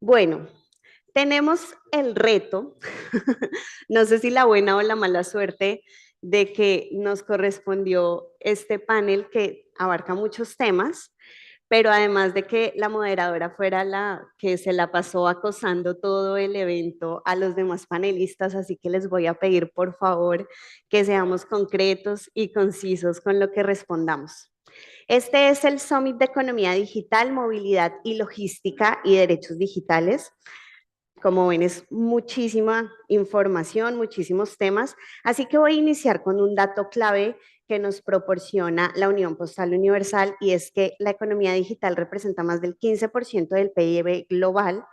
Bueno, tenemos el reto, no sé si la buena o la mala suerte, de que nos correspondió este panel que abarca muchos temas, pero además de que la moderadora fuera la que se la pasó acosando todo el evento a los demás panelistas, así que les voy a pedir por favor que seamos concretos y concisos con lo que respondamos. Este es el Summit de Economía Digital, Movilidad y Logística y Derechos Digitales. Como ven, es muchísima información, muchísimos temas, así que voy a iniciar con un dato clave que nos proporciona la Unión Postal Universal y es que la economía digital representa más del 15% del PIB global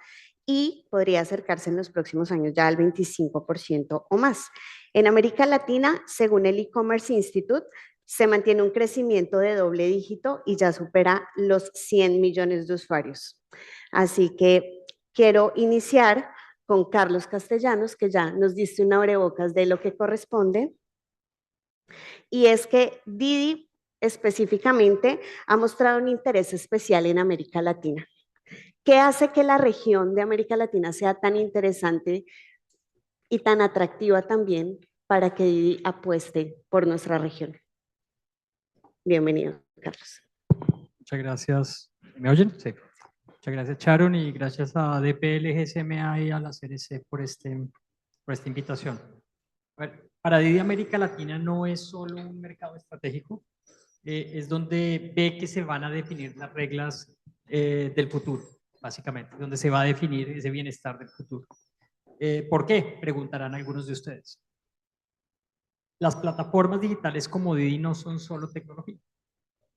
y podría acercarse en los próximos años ya al 25% o más. En América Latina, según el E-Commerce Institute, se mantiene un crecimiento de doble dígito y ya supera los 100 millones de usuarios. Así que quiero iniciar con Carlos Castellanos, que ya nos diste un abrebocas de lo que corresponde, y es que Didi específicamente ha mostrado un interés especial en América Latina. ¿Qué hace que la región de América Latina sea tan interesante y tan atractiva también para que Didi apueste por nuestra región? Bienvenido, Carlos. Muchas gracias. ¿Me oyen? Sí. Muchas gracias, Sharon, y gracias a DPL, GSMA y a la CNC por esta invitación. A ver, para Didi América Latina no es solo un mercado estratégico, es donde ve que se van a definir las reglas del futuro, básicamente, donde se va a definir ese bienestar del futuro. ¿Por qué? Preguntarán algunos de ustedes. Las plataformas digitales como Didi no son solo tecnología.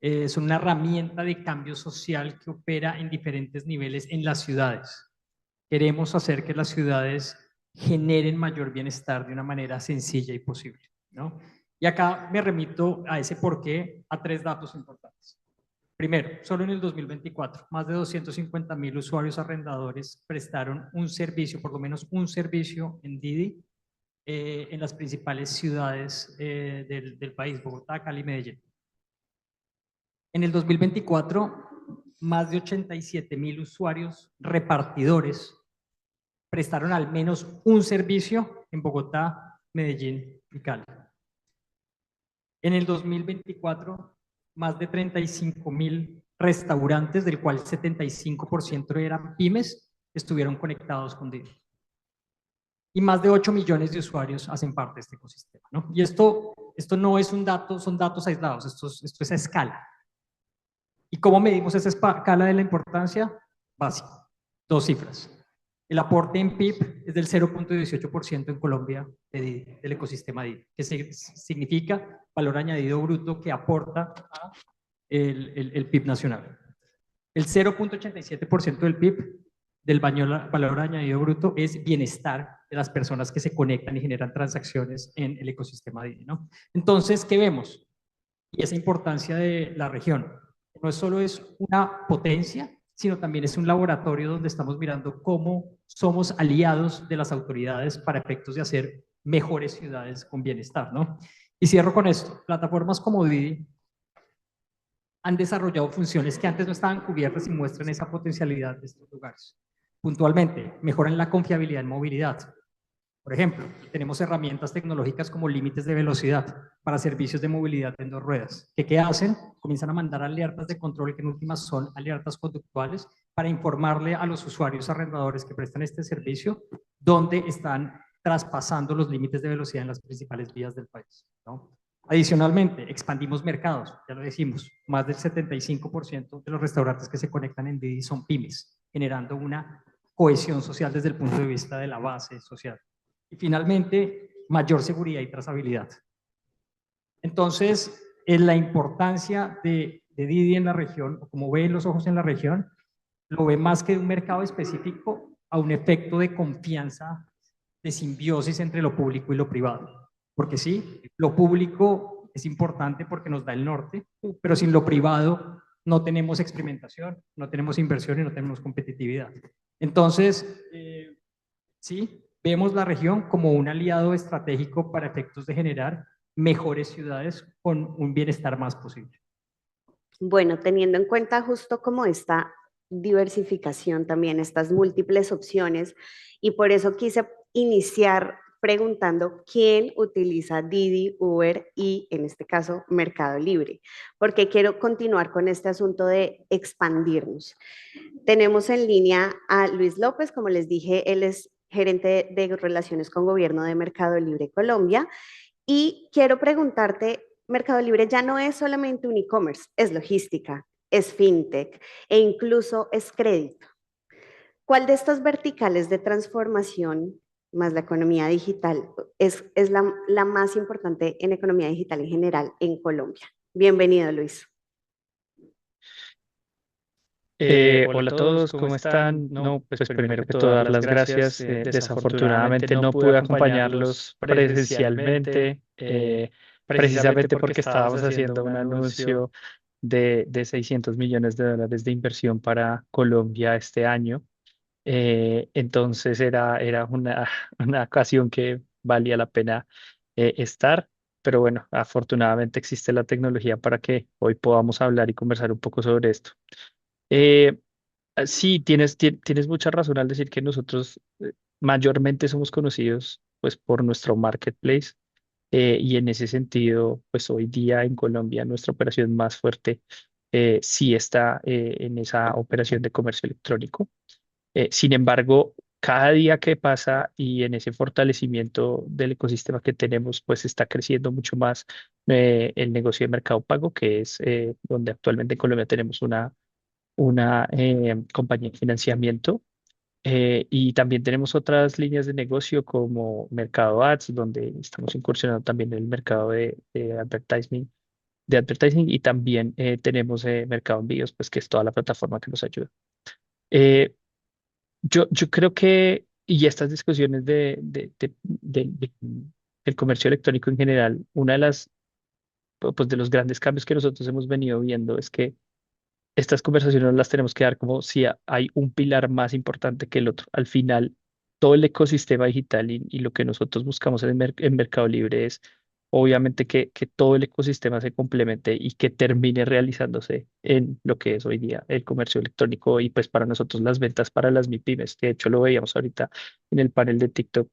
Es una herramienta de cambio social que opera en diferentes niveles en las ciudades. Queremos hacer que las ciudades generen mayor bienestar de una manera sencilla y posible, ¿no? Y acá me remito a ese porqué a tres datos importantes. Primero, solo en el 2024, más de 250,000 usuarios arrendadores prestaron un servicio, por lo menos un servicio en Didi, en las principales ciudades del país, Bogotá, Cali, Medellín. En el 2024, más de 87,000 usuarios repartidores prestaron al menos un servicio en Bogotá, Medellín y Cali. En el 2024, más de 35,000 restaurantes, del cual 75% eran pymes, estuvieron conectados con Didi. Y más de 8 millones de usuarios hacen parte de este ecosistema, ¿no? Y esto no es un dato, son datos aislados, esto es a escala. ¿Y cómo medimos esa escala de la importancia? Básico, dos cifras. El aporte en PIB es del 0.18% en Colombia del ecosistema Didi, que significa valor añadido bruto que aporta a el PIB nacional. El 0.87% del PIB del valor añadido bruto es bienestar de las personas que se conectan y generan transacciones en el ecosistema Didi, ¿no? Entonces, ¿qué vemos? Y esa importancia de la región. No solo es una potencia, sino también es un laboratorio donde estamos mirando cómo somos aliados de las autoridades para efectos de hacer mejores ciudades con bienestar, ¿no? Y cierro con esto. Plataformas como Didi han desarrollado funciones que antes no estaban cubiertas y muestran esa potencialidad de estos lugares. Puntualmente, mejoran la confiabilidad en movilidad. Por ejemplo, tenemos herramientas tecnológicas como límites de velocidad para servicios de movilidad en dos ruedas. ¿Qué hacen? Comienzan a mandar alertas de control que en últimas son alertas conductuales para informarle a los usuarios arrendadores que prestan este servicio dónde están traspasando los límites de velocidad en las principales vías del país, ¿no? Adicionalmente, expandimos mercados, ya lo decimos, más del 75% de los restaurantes que se conectan en Didi son pymes, generando una cohesión social desde el punto de vista de la base social. Y finalmente, mayor seguridad y trazabilidad. Entonces, la importancia de Didi en la región, o como ven los ojos en la región, lo ve más que de un mercado específico a un efecto de confianza, de simbiosis entre lo público y lo privado. Porque sí, lo público es importante porque nos da el norte, pero sin lo privado no tenemos experimentación, no tenemos inversión y no tenemos competitividad. Entonces, sí, vemos la región como un aliado estratégico para efectos de generar mejores ciudades con un bienestar más posible. Bueno, teniendo en cuenta justo como esta diversificación también, estas múltiples opciones, y por eso quise iniciar preguntando quién utiliza Didi, Uber y en este caso Mercado Libre, porque quiero continuar con este asunto de expandirnos. Tenemos en línea a Luis López, como les dije, él es gerente de relaciones con gobierno de Mercado Libre Colombia. Y quiero preguntarte, Mercado Libre ya no es solamente un e-commerce, es logística, es fintech e incluso es crédito. ¿Cuál de estas verticales de transformación, más la economía digital, es la más importante en economía digital en general en Colombia? Bienvenido, Luis. Hola a todos, ¿cómo están? No, pues primero que todo dar las gracias. Desafortunadamente no pude acompañarlos presencialmente, precisamente porque estábamos haciendo un anuncio de 600 millones de dólares de inversión para Colombia este año. Entonces era una, una ocasión que valía la pena estar, pero bueno, afortunadamente existe la tecnología para que hoy podamos hablar y conversar un poco sobre esto. Eh, Sí, tienes mucha razón al decir que nosotros mayormente somos conocidos pues por nuestro marketplace, y en ese sentido pues hoy día en Colombia nuestra operación más fuerte sí está en esa operación de comercio electrónico. Sin embargo, cada día que pasa y en ese fortalecimiento del ecosistema que tenemos pues está creciendo mucho más el negocio de Mercado Pago, que es donde actualmente en Colombia tenemos una compañía de financiamiento, y también tenemos otras líneas de negocio como Mercado Ads, donde estamos incursionando también en el mercado de advertising y también tenemos Mercado Envíos, pues que es toda la plataforma que nos ayuda. Eh, yo creo que, y estas discusiones del comercio electrónico en general, una de las, pues de los grandes cambios que nosotros hemos venido viendo es que estas conversaciones las tenemos que dar como si hay un pilar más importante que el otro. Al final, todo el ecosistema digital y lo que nosotros buscamos en Mercado Libre es obviamente que todo el ecosistema se complemente y que termine realizándose en lo que es hoy día el comercio electrónico y pues para nosotros las ventas para las MIPYMES, que de hecho lo veíamos ahorita en el panel de TikTok,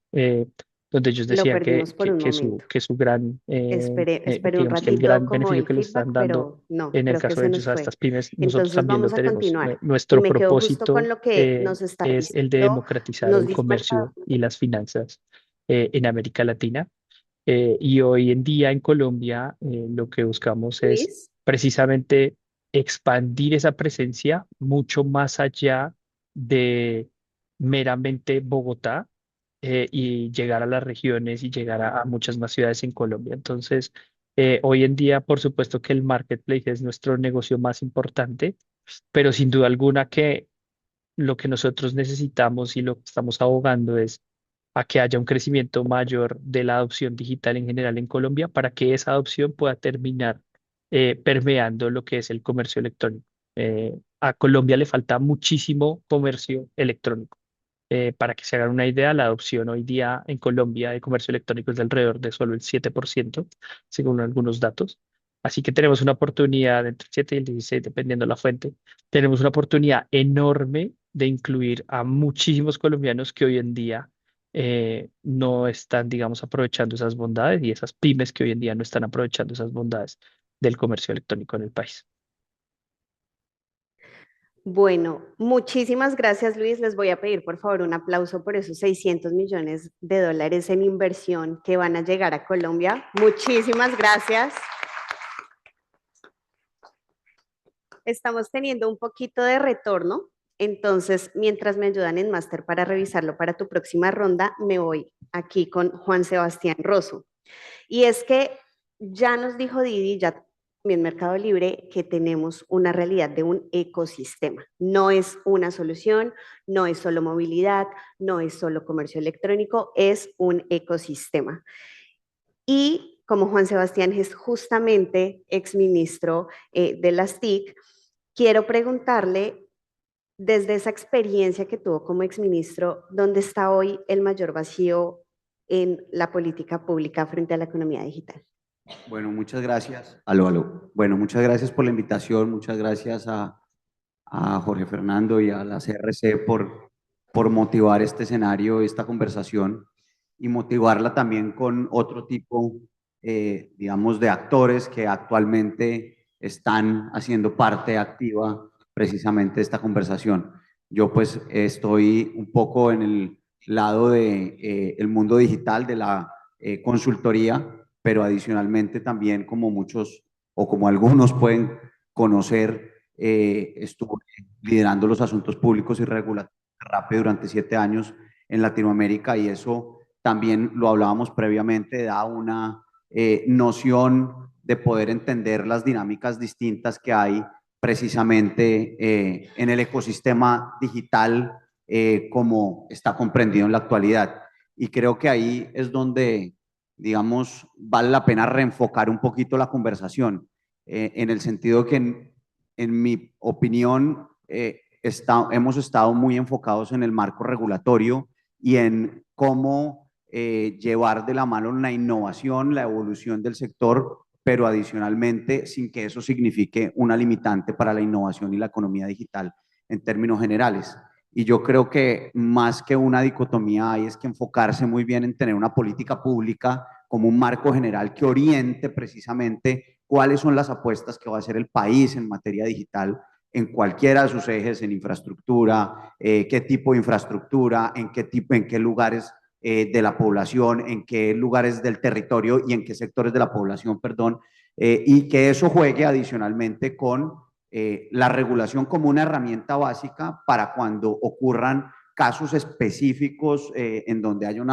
donde ellos Lo decían perdimos por un momento. que su gran, Esperé un digamos que el ratito gran como beneficio el que le feedback, están dando pero no, en el creo que caso se de nos ellos a fue. estas pymes, nosotros Entonces también lo vamos a tenemos. continuar. Y Nuestro me quedo justo con propósito lo que nos está es el de diciendo. democratizar Nos el dijo Mercado. comercio y las finanzas en América Latina. Y hoy en día en Colombia lo que buscamos es Luis. precisamente expandir esa presencia mucho más allá de meramente Bogotá, y llegar a las regiones y llegar a muchas más ciudades en Colombia. Entonces, hoy en día, por supuesto que el marketplace es nuestro negocio más importante, pero sin duda alguna que lo que nosotros necesitamos y lo que estamos abogando es a que haya un crecimiento mayor de la adopción digital en general en Colombia para que esa adopción pueda terminar permeando lo que es el comercio electrónico. A Colombia le falta muchísimo comercio electrónico. Para que se hagan una idea, la adopción hoy día en Colombia de comercio electrónico es de alrededor de solo el 7%, según algunos datos. Así que tenemos una oportunidad entre el 7 y el 16, dependiendo la fuente. Tenemos una oportunidad enorme de incluir a muchísimos colombianos que hoy en día no están, digamos, aprovechando esas bondades y esas pymes que hoy en día no están aprovechando esas bondades del comercio electrónico en el país. Bueno, muchísimas gracias, Luis. Les voy a pedir, por favor, un aplauso por esos 600 millones de dólares en inversión que van a llegar a Colombia. Muchísimas gracias. Estamos teniendo un poquito de retorno, entonces mientras me ayudan en máster para revisarlo para tu próxima ronda, me voy aquí con Juan Sebastián Rosso. Y es que ya nos dijo Didi, ya también Mercado Libre, que tenemos una realidad de un ecosistema. No es una solución, no es solo movilidad, no es solo comercio electrónico, es un ecosistema. Y como Juan Sebastián es justamente exministro de las TIC, quiero preguntarle, desde esa experiencia que tuvo como exministro, ¿dónde está hoy el mayor vacío en la política pública frente a la economía digital? Bueno, muchas gracias. Aló, aló. Bueno, muchas gracias por la invitación, muchas gracias a Jorge Fernando y a la CRC por motivar este escenario, esta conversación y motivarla también con otro tipo, digamos, de actores que actualmente están haciendo parte activa precisamente de esta conversación. Yo pues estoy un poco en el lado de el mundo digital, de la consultoría, pero adicionalmente también como muchos o como algunos pueden conocer, estuve liderando los asuntos públicos y regulatorios de RAPE durante 7 años en Latinoamérica y eso también lo hablábamos previamente, da una noción de poder entender las dinámicas distintas que hay precisamente en el ecosistema digital como está comprendido en la actualidad. Y creo que ahí es donde, digamos, vale la pena reenfocar un poquito la conversación, en el sentido que en mi opinión hemos estado muy enfocados en el marco regulatorio y en cómo llevar de la mano la innovación, la evolución del sector, pero adicionalmente sin que eso signifique una limitante para la innovación y la economía digital en términos generales. Y yo creo que más que una dicotomía hay es que enfocarse muy bien en tener una política pública como un marco general que oriente precisamente cuáles son las apuestas que va a hacer el país en materia digital en cualquiera de sus ejes, en infraestructura, qué tipo de infraestructura, en qué lugares de la población, en qué lugares del territorio y en qué sectores de la población, perdón, y que eso juegue adicionalmente con la regulación como una herramienta básica para cuando ocurran casos específicos en donde haya un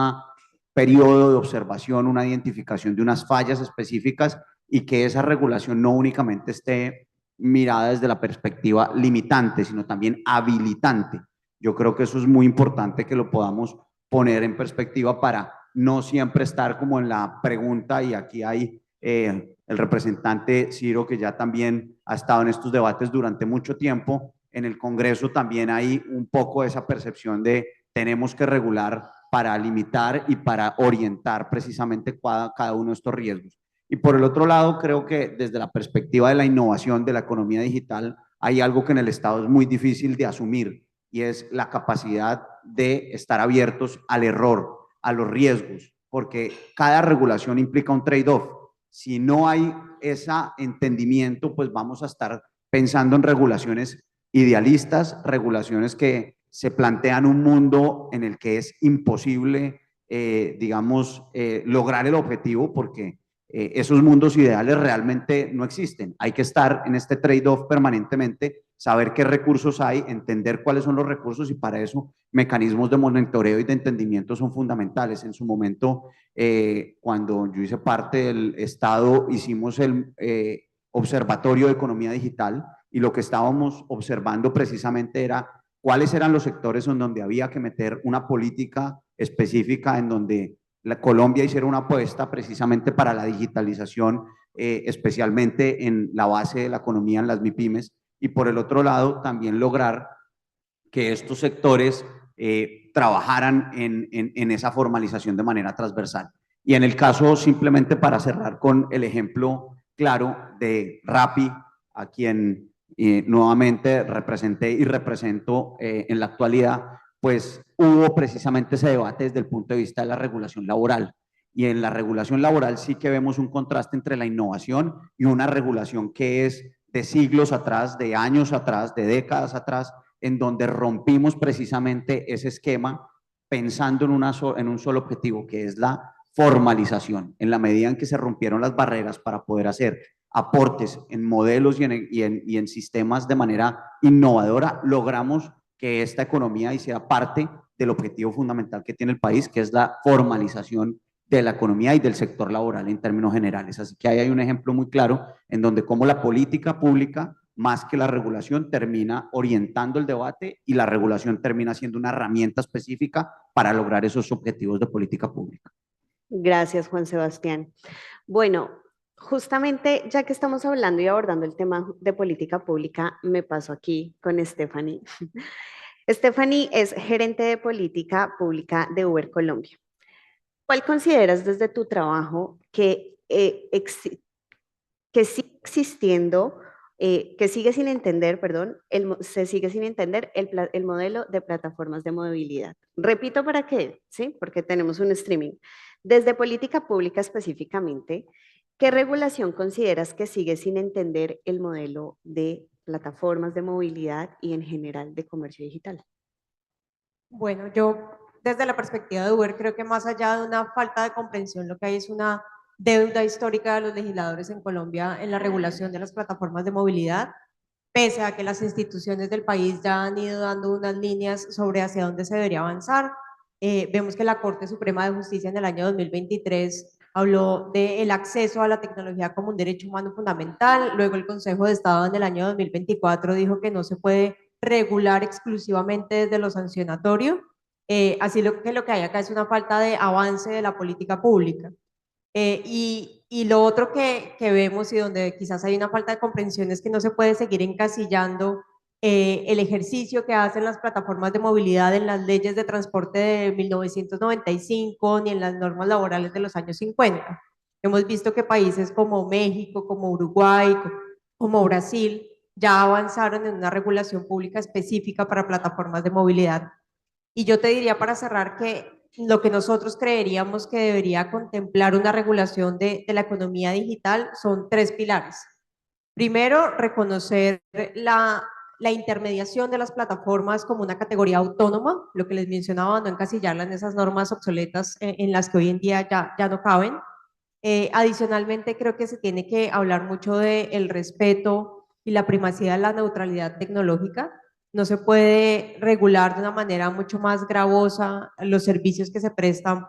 periodo de observación, una identificación de unas fallas específicas y que esa regulación no únicamente esté mirada desde la perspectiva limitante, sino también habilitante. Yo creo que eso es muy importante que lo podamos poner en perspectiva para no siempre estar como en la pregunta, y aquí hay el representante Ciro, que ya también ha estado en estos debates durante mucho tiempo. En el Congreso también hay un poco esa percepción de tenemos que regular para limitar y para orientar precisamente cada uno de estos riesgos. Y por el otro lado, creo que desde la perspectiva de la innovación de la economía digital, hay algo que en el Estado es muy difícil de asumir y es la capacidad de estar abiertos al error, a los riesgos, porque cada regulación implica un trade-off. Si no hay ese entendimiento, pues vamos a estar pensando en regulaciones idealistas, regulaciones que se plantean un mundo en el que es imposible, digamos, lograr el objetivo porque esos mundos ideales realmente no existen. Hay que estar en este trade-off permanentemente, saber qué recursos hay, entender cuáles son los recursos y para eso mecanismos de monitoreo y de entendimiento son fundamentales. En su momento, cuando yo hice parte del Estado, hicimos el Observatorio de Economía Digital y lo que estábamos observando precisamente era cuáles eran los sectores en donde había que meter una política específica, en donde Colombia hiciera una apuesta precisamente para la digitalización, especialmente en la base de la economía, en las MIPIMES, y por el otro lado también lograr que estos sectores trabajaran en esa formalización de manera transversal. Y en el caso, simplemente para cerrar con el ejemplo claro de Rappi, a quien nuevamente representé y represento en la actualidad, pues hubo precisamente ese debate desde el punto de vista de la regulación laboral. Y en la regulación laboral sí que vemos un contraste entre la innovación y una regulación que es de siglos atrás, de años atrás, de décadas atrás, en donde rompimos precisamente ese esquema pensando en un solo objetivo, que es la formalización. En la medida en que se rompieron las barreras para poder hacer aportes en modelos y en sistemas de manera innovadora, logramos que esta economía hiciera parte del objetivo fundamental que tiene el país, que es la formalización de la economía y del sector laboral en términos generales. Así que ahí hay un ejemplo muy claro en donde cómo la política pública, más que la regulación, termina orientando el debate y la regulación termina siendo una herramienta específica para lograr esos objetivos de política pública. Gracias, Juan Sebastián. Bueno, justamente ya que estamos hablando y abordando el tema de política pública, me paso aquí con Stephanie. Stephanie es gerente de política pública de Uber Colombia. ¿Cuál consideras desde tu trabajo que sigue existiendo que sigue sin entender, perdón, se sigue sin entender el modelo de plataformas de movilidad. Repito para qué, ¿sí? Porque tenemos un streaming. Desde política pública específicamente, ¿qué regulación consideras que sigue sin entender el modelo de plataformas de movilidad y en general de comercio digital? Bueno, yo desde la perspectiva de Uber creo que más allá de una falta de comprensión, lo que hay es una deuda histórica de los legisladores en Colombia en la regulación de las plataformas de movilidad, pese a que las instituciones del país ya han ido dando unas líneas sobre hacia dónde se debería avanzar. Vemos que la Corte Suprema de Justicia en el año 2023 habló del acceso a la tecnología como un derecho humano fundamental, luego el Consejo de Estado en el año 2024 dijo que no se puede regular exclusivamente desde lo sancionatorio, así lo que hay acá es una falta de avance de la política pública. Y lo otro que vemos y donde quizás hay una falta de comprensión es que no se puede seguir encasillando el ejercicio que hacen las plataformas de movilidad en las leyes de transporte de 1995 ni en las normas laborales de los años 50. Hemos visto que países como México, como Uruguay, como Brasil, ya avanzaron en una regulación pública específica para plataformas de movilidad. Y yo te diría para cerrar que lo que nosotros creeríamos que debería contemplar una regulación de la economía digital son tres pilares. Primero, reconocer la intermediación de las plataformas como una categoría autónoma, lo que les mencionaba, no encasillarla en esas normas obsoletas en las que hoy en día ya no caben. Adicionalmente, creo que se tiene que hablar mucho del respeto y la primacía de la neutralidad tecnológica. No se puede regular de una manera mucho más gravosa los servicios que se prestan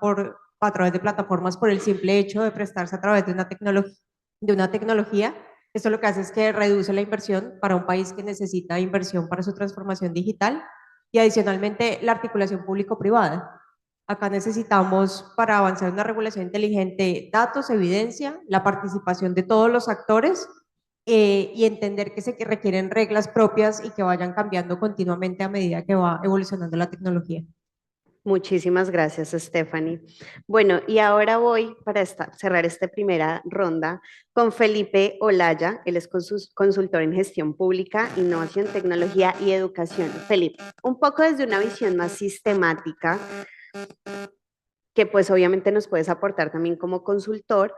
a través de plataformas por el simple hecho de prestarse a través de una tecnología. Esto lo que hace es que reduce la inversión para un país que necesita inversión para su transformación digital y adicionalmente la articulación público-privada. Acá necesitamos, para avanzar en una regulación inteligente, datos, evidencia, la participación de todos los actores y entender que requieren reglas propias y que vayan cambiando continuamente a medida que va evolucionando la tecnología. Muchísimas gracias, Stephanie. Bueno, y ahora voy para cerrar esta primera ronda con Felipe Olaya. Él es consultor en gestión pública, innovación, tecnología y educación. Felipe, un poco desde una visión más sistemática, que pues obviamente nos puedes aportar también como consultor,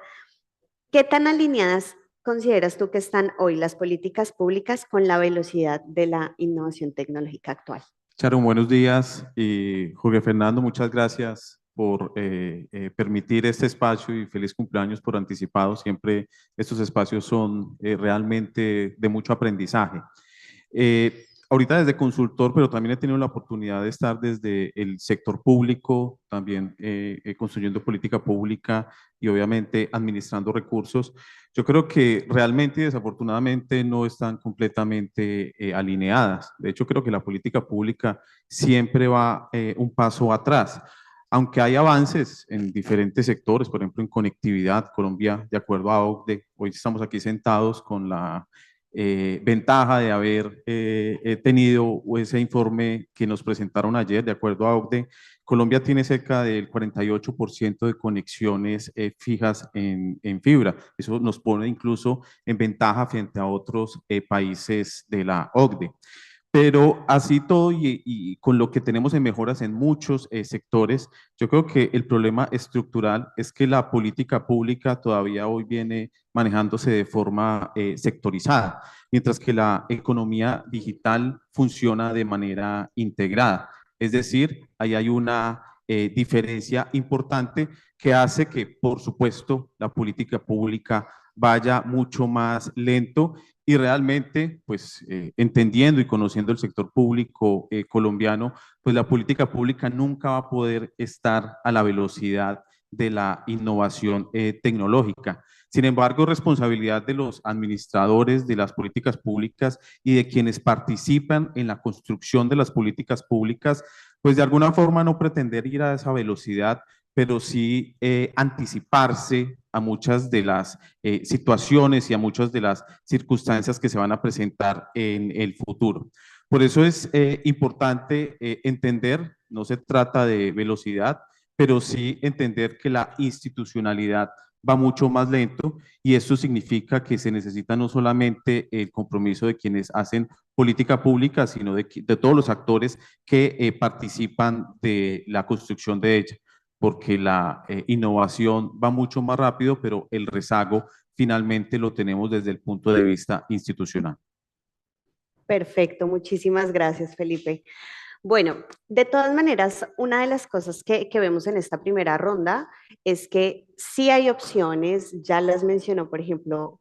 ¿qué tan alineadas consideras tú que están hoy las políticas públicas con la velocidad de la innovación tecnológica actual? Sharon, buenos días. Y Jorge Fernando, muchas gracias por permitir este espacio y feliz cumpleaños por anticipado. Siempre estos espacios son realmente de mucho aprendizaje. Ahorita desde consultor, pero también he tenido la oportunidad de estar desde el sector público, también construyendo política pública y obviamente administrando recursos. Yo creo que realmente y desafortunadamente no están completamente alineadas. De hecho, creo que la política pública siempre va un paso atrás. Aunque hay avances en diferentes sectores, por ejemplo, en conectividad, Colombia, de acuerdo a OCDE, hoy estamos aquí sentados con la ventaja de haber tenido ese informe que nos presentaron ayer, de acuerdo a OCDE. Colombia tiene cerca del 48% de conexiones fijas en fibra. Eso nos pone incluso en ventaja frente a otros países de la OCDE. Pero así todo y con lo que tenemos en mejoras en muchos sectores, yo creo que el problema estructural es que la política pública todavía hoy viene manejándose de forma sectorizada, mientras que la economía digital funciona de manera integrada. Es decir, ahí hay una diferencia importante que hace que, por supuesto, la política pública vaya mucho más lento y realmente, pues entendiendo y conociendo el sector público colombiano, pues la política pública nunca va a poder estar a la velocidad de la innovación tecnológica. Sin embargo, responsabilidad de los administradores de las políticas públicas y de quienes participan en la construcción de las políticas públicas, pues de alguna forma no pretender ir a esa velocidad, pero sí anticiparse a muchas de las situaciones y a muchas de las circunstancias que se van a presentar en el futuro. Por eso es importante entender, no se trata de velocidad, pero sí entender que la institucionalidad va mucho más lento y esto significa que se necesita no solamente el compromiso de quienes hacen política pública, sino de todos los actores que participan de la construcción de ella, porque la innovación va mucho más rápido, pero el rezago finalmente lo tenemos desde el punto de vista institucional. Perfecto, muchísimas gracias, Felipe. Bueno, de todas maneras, una de las cosas que vemos en esta primera ronda es que sí hay opciones, ya las mencionó, por ejemplo,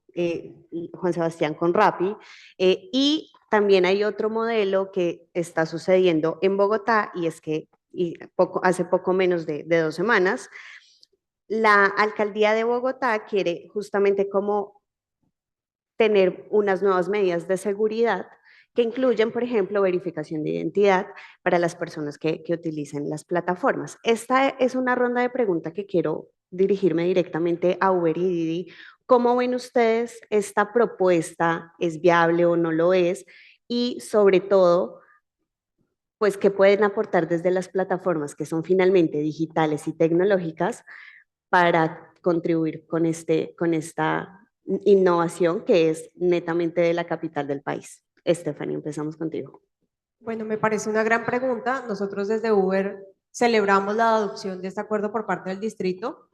Juan Sebastián con Rappi, y también hay otro modelo que está sucediendo en Bogotá y es que hace poco menos de 2 semanas, la alcaldía de Bogotá quiere justamente como tener unas nuevas medidas de seguridad que incluyen, por ejemplo, verificación de identidad para las personas que utilicen las plataformas. Esta es una ronda de preguntas que quiero dirigirme directamente a Uber y Didi. ¿Cómo ven ustedes esta propuesta? ¿Es viable o no lo es? Y sobre todo, pues, ¿qué pueden aportar desde las plataformas que son finalmente digitales y tecnológicas para contribuir con esta innovación que es netamente de la capital del país? Stephanie, empezamos contigo. Bueno, me parece una gran pregunta. Nosotros desde Uber celebramos la adopción de este acuerdo por parte del distrito.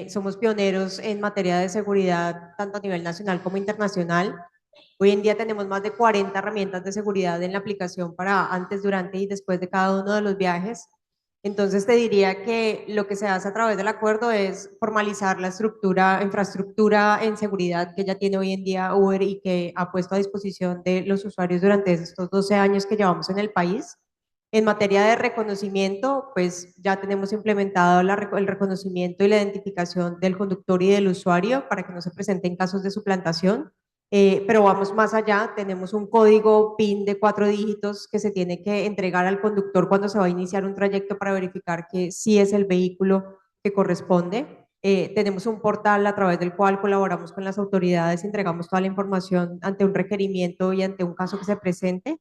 Somos pioneros en materia de seguridad, tanto a nivel nacional como internacional. Hoy en día tenemos más de 40 herramientas de seguridad en la aplicación para antes, durante y después de cada uno de los viajes. Entonces te diría que lo que se hace a través del acuerdo es formalizar la infraestructura en seguridad que ya tiene hoy en día Uber y que ha puesto a disposición de los usuarios durante estos 12 años que llevamos en el país. En materia de reconocimiento, pues ya tenemos implementado el reconocimiento y la identificación del conductor y del usuario para que no se presenten casos de suplantación. Pero vamos más allá, tenemos un código PIN de 4 dígitos que se tiene que entregar al conductor cuando se va a iniciar un trayecto para verificar que sí es el vehículo que corresponde. Tenemos un portal a través del cual colaboramos con las autoridades, entregamos toda la información ante un requerimiento y ante un caso que se presente.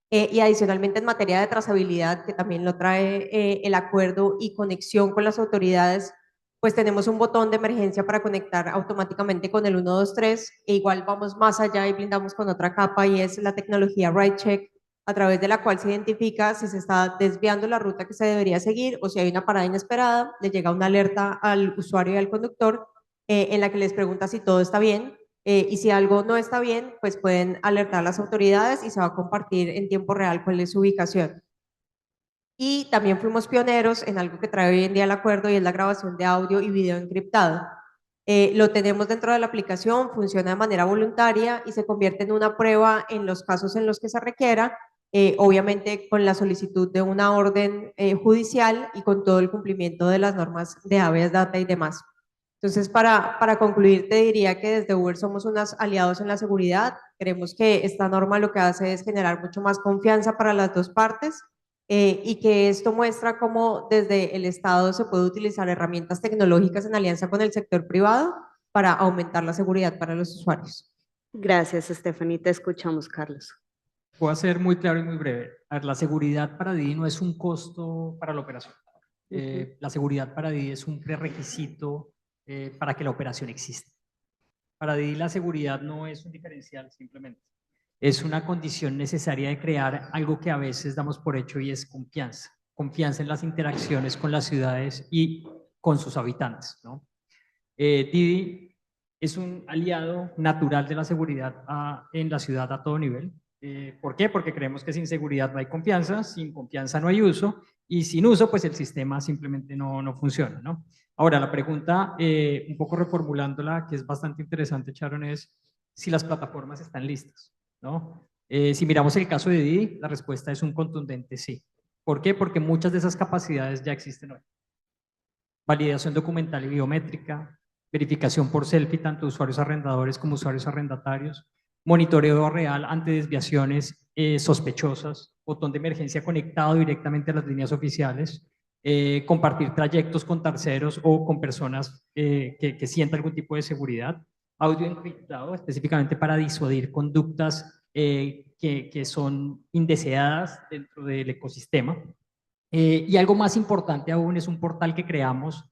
Y adicionalmente en materia de trazabilidad, que también lo trae el acuerdo y conexión con las autoridades, pues tenemos un botón de emergencia para conectar automáticamente con el 123 e igual vamos más allá y blindamos con otra capa y es la tecnología RideCheck, a través de la cual se identifica si se está desviando la ruta que se debería seguir o si hay una parada inesperada, le llega una alerta al usuario y al conductor en la que les pregunta si todo está bien. Y si algo no está bien, pues pueden alertar a las autoridades y se va a compartir en tiempo real cuál es su ubicación. Y también fuimos pioneros en algo que trae hoy en día el acuerdo y es la grabación de audio y video encriptado. Lo tenemos dentro de la aplicación, funciona de manera voluntaria y se convierte en una prueba en los casos en los que se requiera, obviamente con la solicitud de una orden judicial y con todo el cumplimiento de las normas de habeas data y demás. Entonces, para concluir, te diría que desde Uber somos unos aliados en la seguridad. Creemos que esta norma lo que hace es generar mucho más confianza para las dos partes y que esto muestra cómo desde el Estado se puede utilizar herramientas tecnológicas en alianza con el sector privado para aumentar la seguridad para los usuarios. Gracias, Stephanie. Te escuchamos, Carlos. Puedo ser muy claro y muy breve. A ver, la seguridad para Didi no es un costo para la operación. La seguridad para Didi es un prerequisito para que la operación exista. Para Didi la seguridad no es un diferencial simplemente. Es una condición necesaria de crear algo que a veces damos por hecho y es confianza. Confianza en las interacciones con las ciudades y con sus habitantes, ¿no? Didi es un aliado natural de la seguridad en la ciudad a todo nivel. ¿Por qué? Porque creemos que sin seguridad no hay confianza, sin confianza no hay uso, y sin uso, pues el sistema simplemente no funciona, ¿no? Ahora, la pregunta, un poco reformulándola, que es bastante interesante, Sharon, es si las plataformas están listas, ¿no? Si miramos el caso de Didi, la respuesta es un contundente sí. ¿Por qué? Porque muchas de esas capacidades ya existen hoy. Validación documental y biométrica, verificación por selfie, tanto usuarios arrendadores como usuarios arrendatarios, monitoreo real ante desviaciones sospechosas, botón de emergencia conectado directamente a las líneas oficiales, compartir trayectos con terceros o con personas que sientan algún tipo de seguridad, audio encriptado específicamente para disuadir conductas que son indeseadas dentro del ecosistema. Y algo más importante aún es un portal que creamos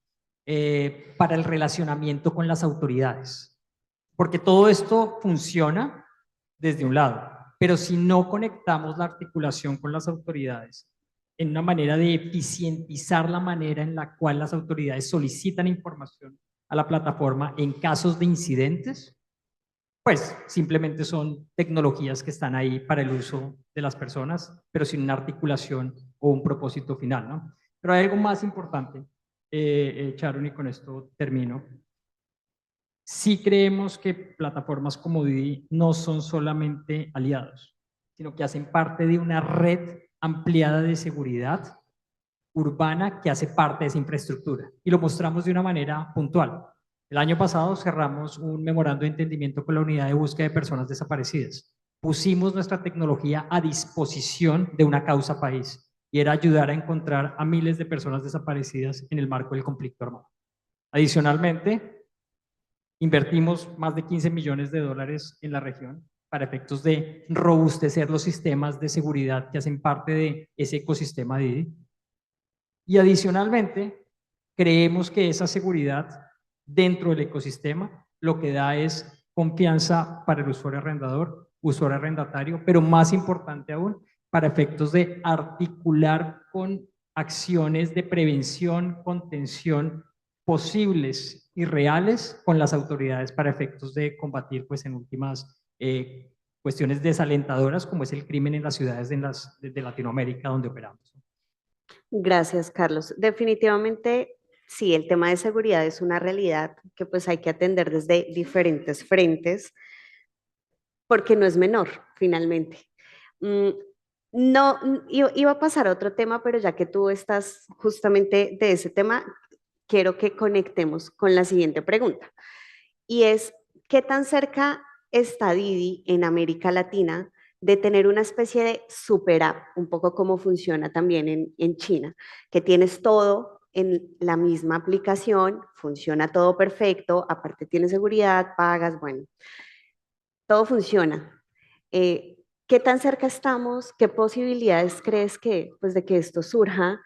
para el relacionamiento con las autoridades. Porque todo esto funciona desde un lado, pero si no conectamos la articulación con las autoridades en una manera de eficientizar la manera en la cual las autoridades solicitan información a la plataforma en casos de incidentes, pues simplemente son tecnologías que están ahí para el uso de las personas, pero sin una articulación o un propósito final, ¿no? Pero hay algo más importante, Sharon, y con esto termino. Sí creemos que plataformas como Didi no son solamente aliados, sino que hacen parte de una red ampliada de seguridad urbana que hace parte de esa infraestructura. Y lo mostramos de una manera puntual. El año pasado cerramos un memorando de entendimiento con la Unidad de Búsqueda de Personas Desaparecidas. Pusimos nuestra tecnología a disposición de una causa país y era ayudar a encontrar a miles de personas desaparecidas en el marco del conflicto armado. Adicionalmente, invertimos más de 15 millones de dólares en la región para efectos de robustecer los sistemas de seguridad que hacen parte de ese ecosistema Didi. Y adicionalmente, creemos que esa seguridad dentro del ecosistema lo que da es confianza para el usuario arrendador, usuario arrendatario, pero más importante aún, para efectos de articular con acciones de prevención, contención posibles y reales con las autoridades para efectos de combatir, pues en últimas, cuestiones desalentadoras como es el crimen en las ciudades de Latinoamérica donde operamos. Gracias, Carlos. Definitivamente, sí, el tema de seguridad es una realidad que pues hay que atender desde diferentes frentes, porque no es menor, finalmente. No, iba a pasar a otro tema, pero ya que tú estás justamente de ese tema, quiero que conectemos con la siguiente pregunta. Y es, ¿qué tan cerca está Didi en América Latina de tener una especie de super app, un poco como funciona también en China, que tienes todo en la misma aplicación, funciona todo perfecto, aparte tiene seguridad, pagas, bueno, todo funciona. ¿Qué tan cerca estamos? ¿Qué posibilidades crees que, pues, de que esto surja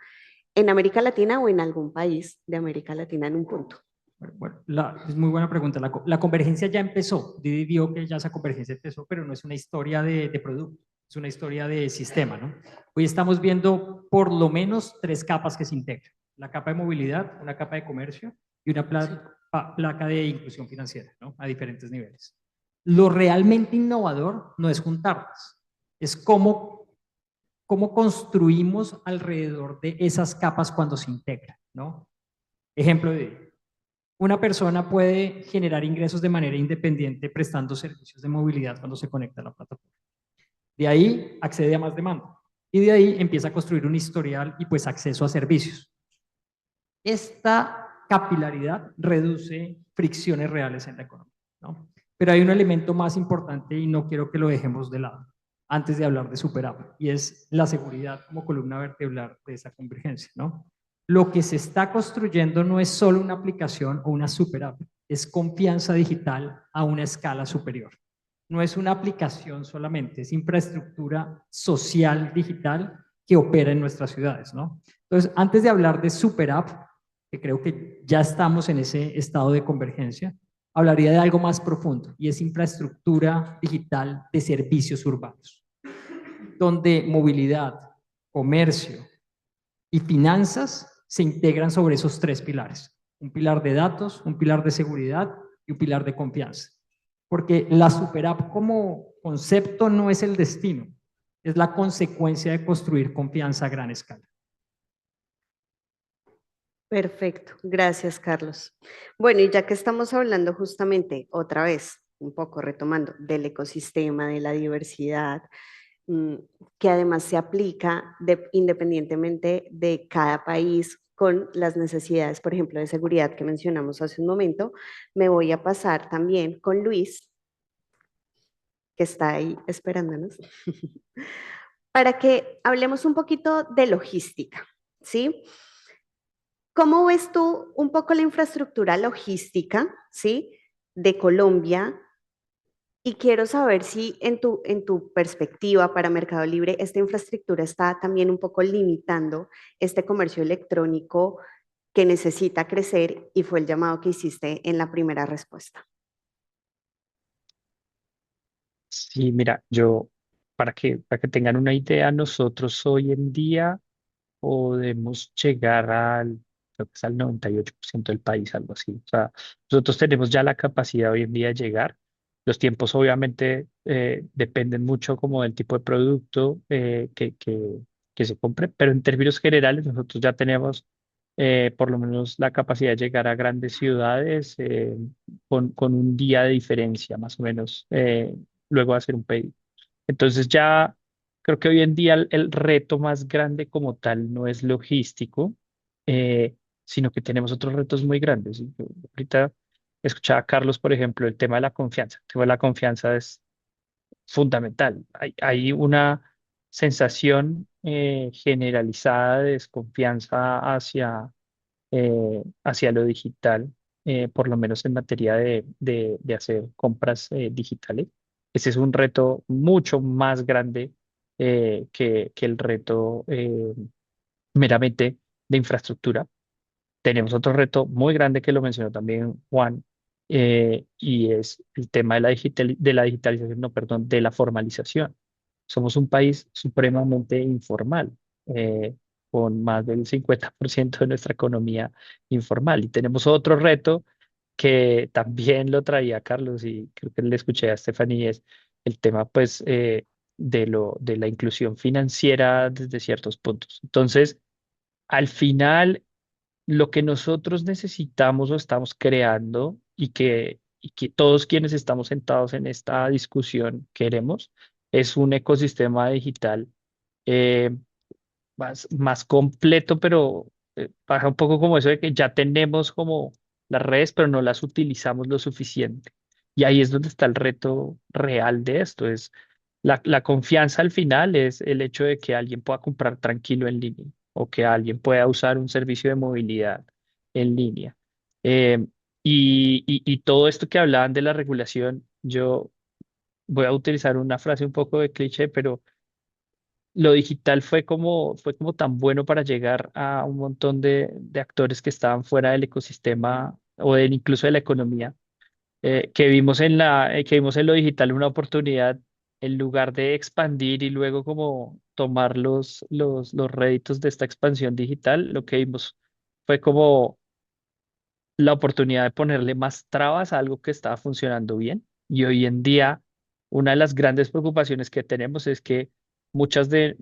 en América Latina o en algún país de América Latina en un punto? Bueno, es muy buena pregunta. La convergencia ya empezó. Didi vio que ya esa convergencia empezó, pero no es una historia de producto, es una historia de sistema, ¿no? Hoy estamos viendo por lo menos 3 capas que se integran. La capa de movilidad, una capa de comercio y una placa de inclusión financiera, ¿no? A diferentes niveles. Lo realmente innovador no es juntarlas, es cómo construimos alrededor de esas capas cuando se integran, ¿no? Ejemplo de una persona puede generar ingresos de manera independiente prestando servicios de movilidad cuando se conecta a la plataforma. De ahí accede a más demanda y de ahí empieza a construir un historial y pues acceso a servicios. Esta capilaridad reduce fricciones reales en la economía, ¿no? Pero hay un elemento más importante y no quiero que lo dejemos de lado antes de hablar de Super App, y es la seguridad como columna vertebral de esa convergencia, ¿no? Lo que se está construyendo no es solo una aplicación o una super app, es confianza digital a una escala superior. No es una aplicación solamente, es infraestructura social digital que opera en nuestras ciudades, ¿no? Entonces, antes de hablar de super app, que creo que ya estamos en ese estado de convergencia, hablaría de algo más profundo y es infraestructura digital de servicios urbanos, donde movilidad, comercio y finanzas se integran sobre esos 3 pilares. Un pilar de datos, un pilar de seguridad y un pilar de confianza. Porque la super app como concepto no es el destino, es la consecuencia de construir confianza a gran escala. Perfecto, gracias, Carlos. Bueno, y ya que estamos hablando justamente otra vez, un poco retomando, del ecosistema, de la diversidad, que además se aplica independientemente de cada país con las necesidades, por ejemplo, de seguridad que mencionamos hace un momento, me voy a pasar también con Luis, que está ahí esperándonos, para que hablemos un poquito de logística, ¿sí? ¿Cómo ves tú un poco la infraestructura logística, ¿sí? De Colombia? Y quiero saber si en tu perspectiva para Mercado Libre, esta infraestructura está también un poco limitando este comercio electrónico que necesita crecer y fue el llamado que hiciste en la primera respuesta. Sí, mira, para que tengan una idea, nosotros hoy en día podemos llegar creo que es al 98% del país, algo así. O sea, nosotros tenemos ya la capacidad hoy en día de llegar. Los tiempos obviamente dependen mucho como del tipo de producto que se compre, pero en términos generales nosotros ya tenemos por lo menos la capacidad de llegar a grandes ciudades con un día de diferencia, más o menos, luego de hacer un pedido. Entonces ya creo que hoy en día el reto más grande como tal no es logístico, eh, sino que tenemos otros retos muy grandes. Y yo ahorita escuchaba a Carlos, por ejemplo, el tema de la confianza. El tema de la confianza es fundamental. Hay una sensación generalizada de desconfianza hacia lo digital, por lo menos en materia de hacer compras digitales. Ese es un reto mucho más grande que el reto meramente de infraestructura. Tenemos otro reto muy grande que lo mencionó también Juan, y es el tema de la digitalización, no, perdón, de la formalización. Somos un país supremamente informal, eh, con más del 50% de nuestra economía informal. Y tenemos otro reto que también lo traía Carlos y creo que le escuché a Stephanie, es el tema pues de la inclusión financiera desde ciertos puntos. Entonces, al final lo que nosotros necesitamos o estamos creando y que todos quienes estamos sentados en esta discusión queremos es un ecosistema digital eh, más completo, pero pasa un poco como eso de que ya tenemos como las redes, pero no las utilizamos lo suficiente. Y ahí es donde está el reto real de esto, es la confianza al final es el hecho de que alguien pueda comprar tranquilo en línea o que alguien pueda usar un servicio de movilidad en línea. Eh, y todo esto que hablaban de la regulación, yo voy a utilizar una frase un poco de cliché, pero lo digital fue como tan bueno para llegar a un montón de actores que estaban fuera del ecosistema o incluso de la economía, que vimos en lo digital una oportunidad en lugar de expandir y luego como tomar los réditos de esta expansión digital, lo que vimos fue como la oportunidad de ponerle más trabas a algo que estaba funcionando bien. Y hoy en día, una de las grandes preocupaciones que tenemos es que muchos de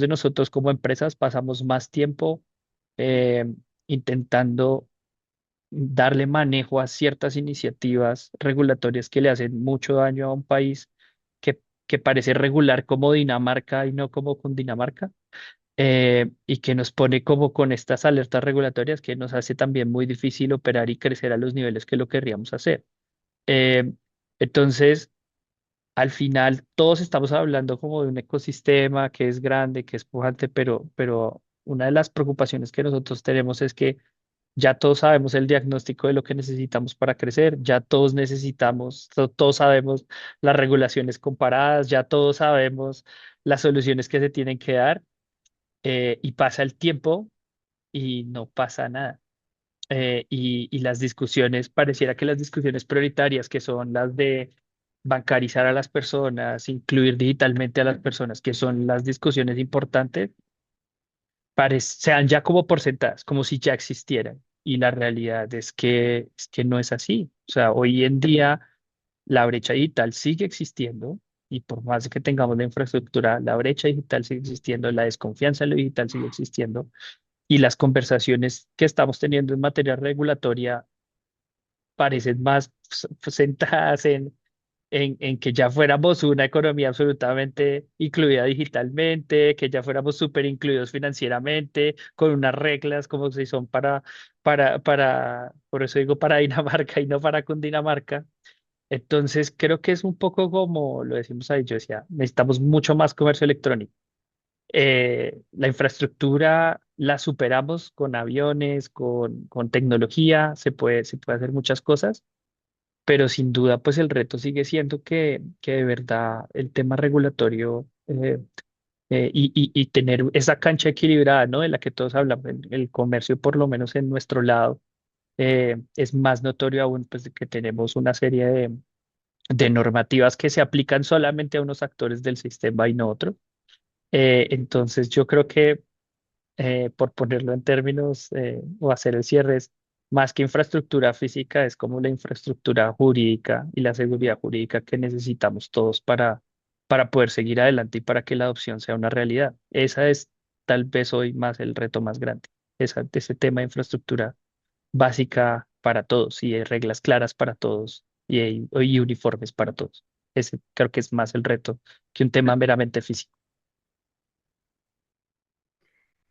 nosotros como empresas pasamos más tiempo eh, intentando darle manejo a ciertas iniciativas regulatorias que le hacen mucho daño a un país que parece regular como Dinamarca y no como Cundinamarca, y que nos pone como con estas alertas regulatorias que nos hace también muy difícil operar y crecer a los niveles que lo querríamos hacer. Eh, entonces, al final, todos estamos hablando como de un ecosistema que es grande, que es pujante, pero una de las preocupaciones que nosotros tenemos es que ya todos sabemos el diagnóstico de lo que necesitamos para crecer, ya todos necesitamos, todos sabemos las regulaciones comparadas, ya todos sabemos las soluciones que se tienen que dar, y pasa el tiempo y no pasa nada. Y las discusiones, pareciera que las discusiones prioritarias, que son las de bancarizar a las personas, incluir digitalmente a las personas, que son las discusiones importantes, sean ya como por sentadas, como si ya existieran. Y la realidad es que no es así. O sea, hoy en día la brecha digital sigue existiendo y por más que tengamos la infraestructura, la brecha digital sigue existiendo, la desconfianza en lo digital sigue existiendo y las conversaciones que estamos teniendo en materia regulatoria parecen más sentadas en que ya fuéramos una economía absolutamente incluida digitalmente, que ya fuéramos súper incluidos financieramente, con unas reglas como si son por eso digo para Dinamarca y no para Cundinamarca. Entonces creo que es un poco como lo decimos ahí, yo decía, necesitamos mucho más comercio electrónico. La infraestructura la superamos con aviones, con tecnología, se puede hacer muchas cosas, pero sin duda pues el reto sigue siendo que de verdad el tema regulatorio y tener esa cancha equilibrada, ¿no? De la que todos hablamos, el comercio, por lo menos en nuestro lado, es más notorio aún, pues, de que tenemos una serie de normativas que se aplican solamente a unos actores del sistema y no a otros. Entonces, yo creo que, por ponerlo en términos, o hacer el cierre, es más que infraestructura física, es como la infraestructura jurídica y la seguridad jurídica que necesitamos todos para poder seguir adelante y para que la adopción sea una realidad. Esa es tal vez hoy más el reto más grande, ese tema de infraestructura básica para todos y de reglas claras para todos y uniformes para todos. Ese creo que es más el reto que un tema meramente físico.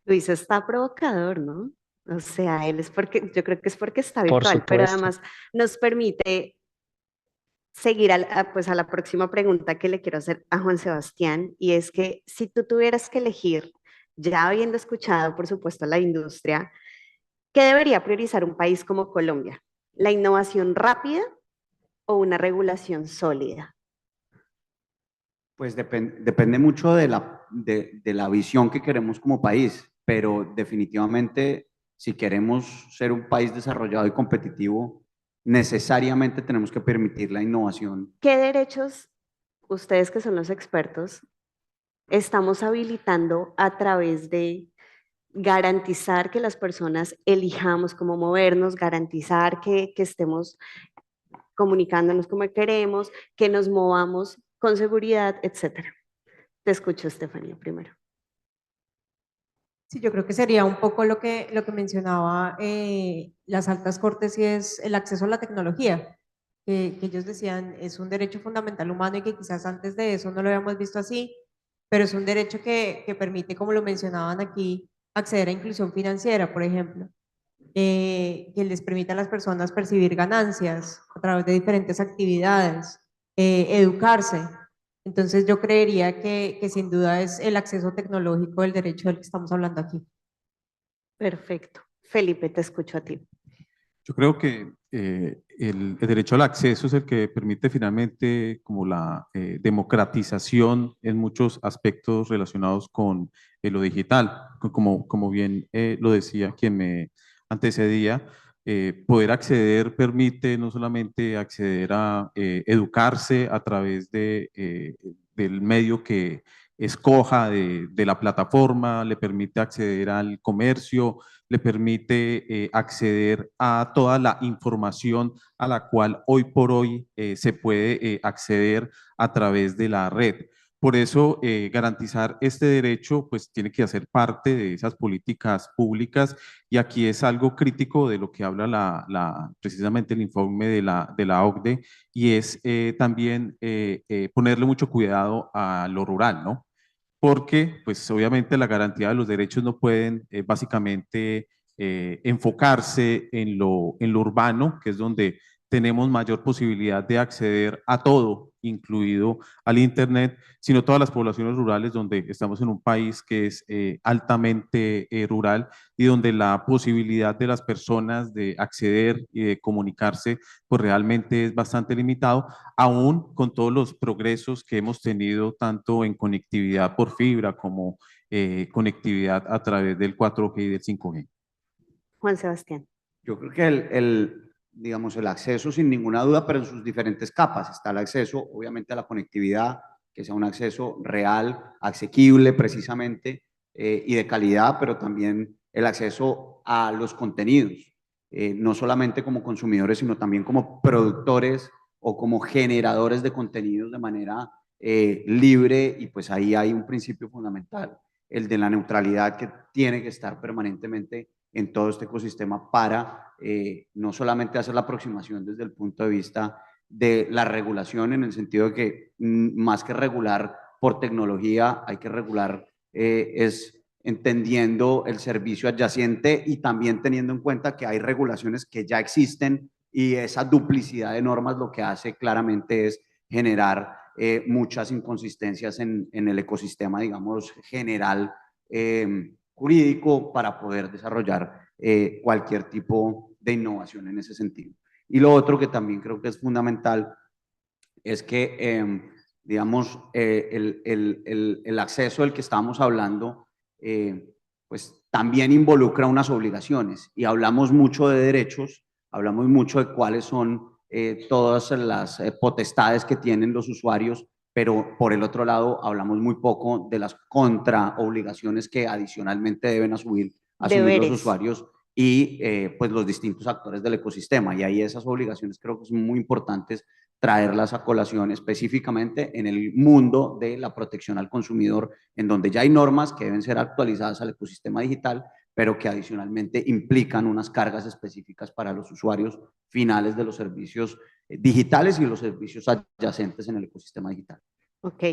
Luis está provocador, ¿no? O sea, él es porque, yo creo que es porque está Por virtual, pero supuesto. además nos permite seguir pues a la próxima pregunta que le quiero hacer a Juan Sebastián, y es que si tú tuvieras que elegir, ya habiendo escuchado, por supuesto, a la industria, ¿qué debería priorizar un país como Colombia? ¿La innovación rápida o una regulación sólida? Pues depende mucho de la visión que queremos como país, pero definitivamente si queremos ser un país desarrollado y competitivo, necesariamente tenemos que permitir la innovación. ¿Qué derechos, ustedes que son los expertos, estamos habilitando a través de garantizar que las personas elijamos cómo movernos, garantizar que estemos comunicándonos como queremos, que nos movamos con seguridad, etcétera? Te escucho, Estefanía, primero. Sí, yo creo que sería un poco lo que mencionaba las altas cortes y es el acceso a la tecnología, que ellos decían es un derecho fundamental humano y que quizás antes de eso no lo habíamos visto así, pero es un derecho que permite, como lo mencionaban aquí, acceder a inclusión financiera, por ejemplo, que les permite a las personas percibir ganancias a través de diferentes actividades, educarse. Entonces yo creería que sin duda es el acceso tecnológico el derecho del que estamos hablando aquí. Perfecto. Felipe, te escucho a ti. Yo creo que el derecho al acceso es el que permite finalmente como la democratización en muchos aspectos relacionados con lo digital. Como bien lo decía quien me antecedía, poder acceder permite no solamente acceder a educarse a través del medio que escoja de la plataforma, le permite acceder al comercio, le permite acceder a toda la información a la cual hoy por hoy se puede acceder a través de la red. Por eso, garantizar este derecho, pues tiene que hacer parte de esas políticas públicas y aquí es algo crítico de lo que habla precisamente el informe de la OCDE y es también ponerle mucho cuidado a lo rural, ¿no? Porque pues obviamente la garantía de los derechos no pueden básicamente enfocarse en lo urbano, que es donde tenemos mayor posibilidad de acceder a todo, incluido al Internet, sino todas las poblaciones rurales donde estamos en un país que es altamente rural y donde la posibilidad de las personas de acceder y de comunicarse pues realmente es bastante limitado, aún con todos los progresos que hemos tenido tanto en conectividad por fibra como conectividad a través del 4G y del 5G. Juan Sebastián. Yo creo que digamos, el acceso sin ninguna duda, pero en sus diferentes capas. Está el acceso, obviamente, a la conectividad, que sea un acceso real, asequible precisamente y de calidad, pero también el acceso a los contenidos, no solamente como consumidores, sino también como productores o como generadores de contenidos de manera libre y pues ahí hay un principio fundamental, el de la neutralidad que tiene que estar permanentemente en todo este ecosistema para no solamente hacer la aproximación desde el punto de vista de la regulación, en el sentido de que más que regular por tecnología, hay que regular es entendiendo el servicio adyacente y también teniendo en cuenta que hay regulaciones que ya existen y esa duplicidad de normas lo que hace claramente es generar muchas inconsistencias en el ecosistema, digamos, general jurídico para poder desarrollar cualquier tipo de innovación en ese sentido. Y lo otro que también creo que es fundamental es que digamos, el acceso del que estamos hablando, pues también involucra unas obligaciones y hablamos mucho de derechos, hablamos mucho de cuáles son todas las potestades que tienen los usuarios, pero por el otro lado hablamos muy poco de las contraobligaciones que adicionalmente deben asumir los Deberes. usuarios y pues los distintos actores del ecosistema. Y ahí esas obligaciones creo que son muy importantes traerlas a colación específicamente en el mundo de la protección al consumidor, en donde ya hay normas que deben ser actualizadas al ecosistema digital, pero que adicionalmente implican unas cargas específicas para los usuarios finales de los servicios digitales y los servicios adyacentes en el ecosistema digital. Ok,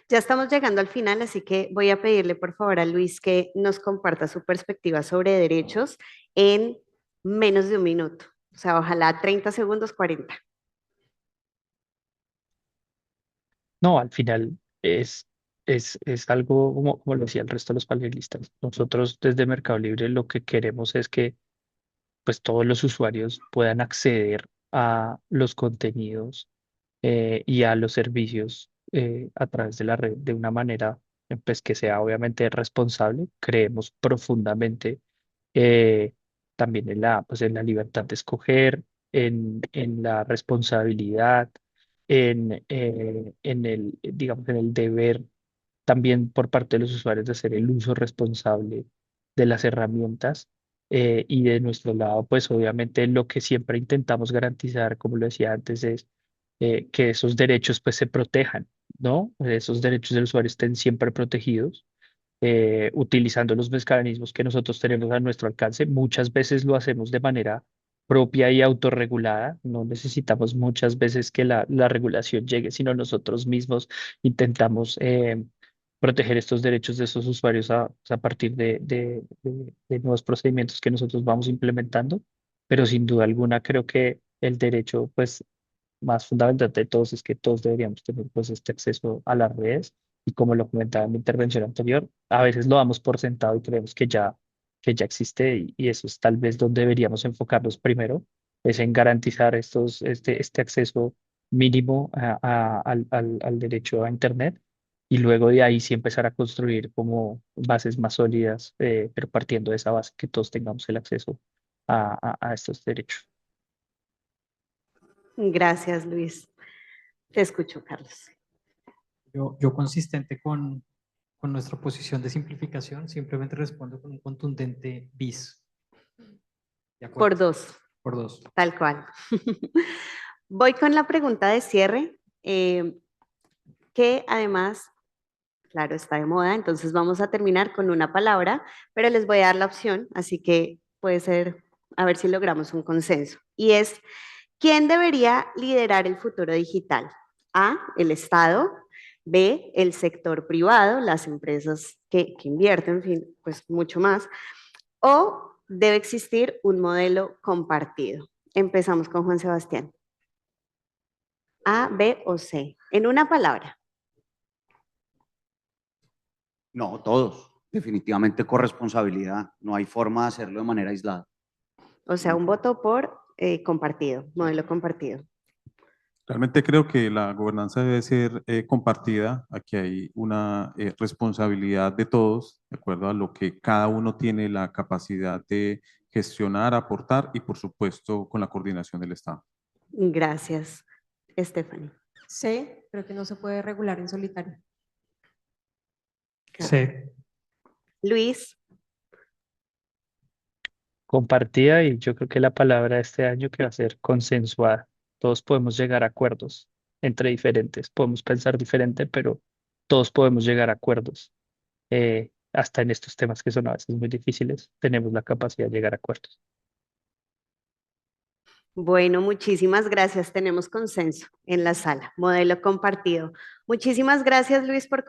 ya estamos llegando al final, así que voy a pedirle por favor a Luis que nos comparta su perspectiva sobre derechos en menos de un minuto. O sea, ojalá 30 segundos, 40. No, al final es algo como lo decía el resto de los panelistas. Nosotros desde Mercado Libre lo que queremos es que pues todos los usuarios puedan acceder a los contenidos y a los servicios a través de la red de una manera pues que sea obviamente responsable. Creemos profundamente eh, también pues, en la libertad de escoger, en la responsabilidad, en el, digamos, en el deber también por parte de los usuarios de hacer el uso responsable de las herramientas. Y de nuestro lado, pues obviamente lo que siempre intentamos garantizar, como lo decía antes, es que esos derechos pues se protejan, ¿no? Esos derechos del usuario estén siempre protegidos utilizando los mecanismos que nosotros tenemos a nuestro alcance. Muchas veces lo hacemos de manera propia y autorregulada. No necesitamos muchas veces que la regulación llegue, sino nosotros mismos intentamos proteger estos derechos de esos usuarios a partir de nuevos procedimientos que nosotros vamos implementando. Pero sin duda alguna creo que el derecho pues más fundamental de todos es que todos deberíamos tener pues este acceso a las redes y como lo comentaba en mi intervención anterior, a veces lo damos por sentado y creemos que ya existe y eso es tal vez donde deberíamos enfocarnos primero, es en garantizar este acceso mínimo al derecho a Internet y luego de ahí sí empezar a construir como bases más sólidas, pero partiendo de esa base que todos tengamos el acceso a estos derechos. Gracias, Luis. Te escucho, Carlos. Yo consistente con nuestra posición de simplificación, simplemente respondo con un contundente bis. ¿De acuerdo? Por 2. Por 2. Tal cual. Voy con la pregunta de cierre, que además, claro, está de moda, entonces vamos a terminar con una palabra, pero les voy a dar la opción, así que puede ser, a ver si logramos un consenso. Y es, ¿quién debería liderar el futuro digital? A, el Estado; B, el sector privado, las empresas que invierten, en fin, pues mucho más; o debe existir un modelo compartido. Empezamos con Juan Sebastián. A, B o C. En una palabra. No, todos. Definitivamente corresponsabilidad. No hay forma de hacerlo de manera aislada. O sea, un voto por compartido, modelo compartido. Realmente creo que la gobernanza debe ser compartida. Aquí hay una responsabilidad de todos, de acuerdo a lo que cada uno tiene la capacidad de gestionar, aportar y, por supuesto, con la coordinación del Estado. Gracias, Stephanie. C, creo que no se puede regular en solitario. Sí. Luis. Compartida y yo creo que la palabra de este año que va a ser consensuada. Todos podemos llegar a acuerdos entre diferentes, podemos pensar diferente, pero todos podemos llegar a acuerdos. Hasta en estos temas que son a veces muy difíciles, tenemos la capacidad de llegar a acuerdos. Bueno, muchísimas gracias. Tenemos consenso en la sala, modelo compartido. Muchísimas gracias, Luis, por